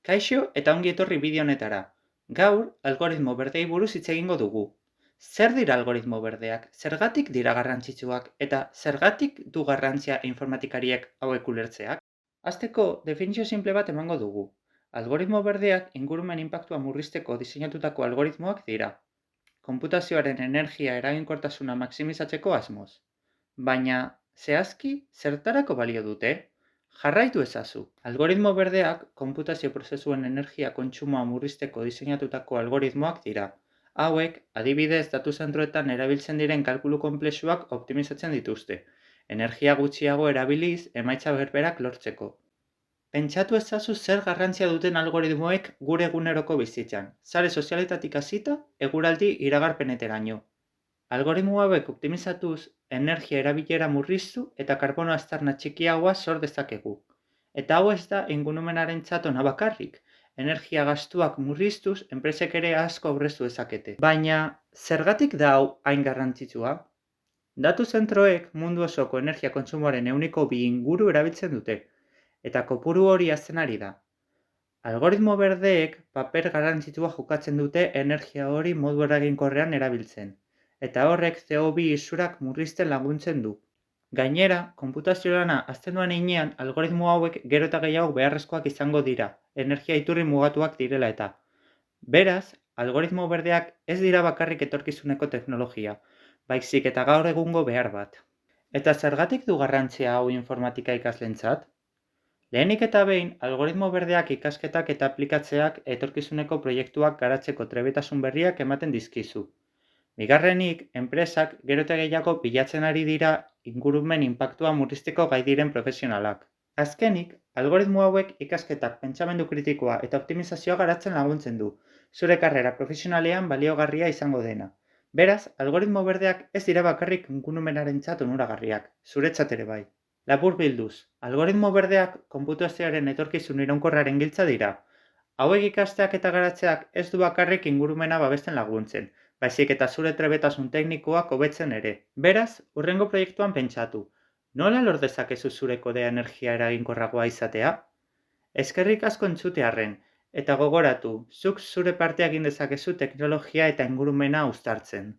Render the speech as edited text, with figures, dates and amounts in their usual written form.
Kaixo eta ongi etorri bideo honetara. Gaur, algoritmo berdei buruz hitz egingo dugu. Zer dira algoritmo berdeak? Zergatik dira garrantzitsuak eta zergatik du garrantzia informatikariek hauek ulertzeak? Hasteko, definizio simple bat emango dugu. Algoritmo berdeak ingurumen inpaktua murrizteko diseinatutako algoritmoak dira. Konputazioaren energia eraginkortasuna maximizatzeko asmoz. Baina, zehazki, zertarako balio dute? Jarraitu ezazu. Algoritmo berdeak konputazio prozesuen energia kontsumoa murrizteko diseinatutako algoritmoak dira. Hauek, adibidez, datu zentroetan erabiltzen diren kalkulu konplexuak optimizatzen dituzte. Energia gutxiago erabiliz, emaitza berberak lortzeko. Pentsatu ezazu zer garrantzia duten algoritmoek gure eguneroko bizitzan. Sare sozialetatik hasita, eguraldi iragarpeneteraino. Algoritmo hauek optimizatuz, energia erabilera murriztu eta karbono aztarna txikiagoa sor dezakegu. Eta hau ez da ingurumenarentzat ona bakarrik. Energia gastuak murriztuz, enpresek ere asko aurreztu dezakete. Baina, zergatik da hau hain garrantzitsua? Datu zentroek mundu osoko energia kontsumoaren 2 inguru erabiltzen dute, eta kopuru hori hazten ari da. Algoritmo berdeek paper garrantzitsua jokatzen dute energia hori modu eraginkorrean erabiltzen, eta horrek CO2 isurak murrizten laguntzen du. Gainera, konputazio lana hazten duen heinean, algoritmo hauek gero eta gehiago beharrezkoak izango dira, energia iturri mugatuak direla eta. Beraz, algoritmo berdeak ez dira bakarrik etorkizuneko teknologia, baizik eta gaur egungo behar bat. Eta zergatik du garrantzia hau informatika ikasleentzat? Lehenik eta behin, algoritmo berdeak ikasketak eta aplikatzeak etorkizuneko proiektuak garatzeko trebetasun berriak ematen dizkizu. Bigarrenik, enpresak gero eta gehiago bilatzen ari dira ingurumen inpaktua murrizteko gai diren profesionalak. Azkenik, algoritmo hauek ikasketak, pentsamendu kritikoa eta optimizazioa garatzen laguntzen du, zure karrera profesionalean baliogarria izango dena. Beraz, algoritmo berdeak ez dira bakarrik ingurumenarentzat onuragarriak, zuretzat ere bai. Laburbilduz, algoritmo berdeak konputazioaren etorkizun iraunkorraren giltza dira. Hauek ikasteak eta garatzeak ez du bakarrik ingurumena babesten laguntzen, baizik eta zure trebetasun teknikoak hobetzen ere. Beraz, hurrengo proiektuan pentsatu. Nola lor dezakezu zure kodea energia eraginkorragoa izatea? Eskerrik asko entzutearren, eta gogoratu, zuk zure partea egin dezakezu teknologia eta ingurumena uztartzen.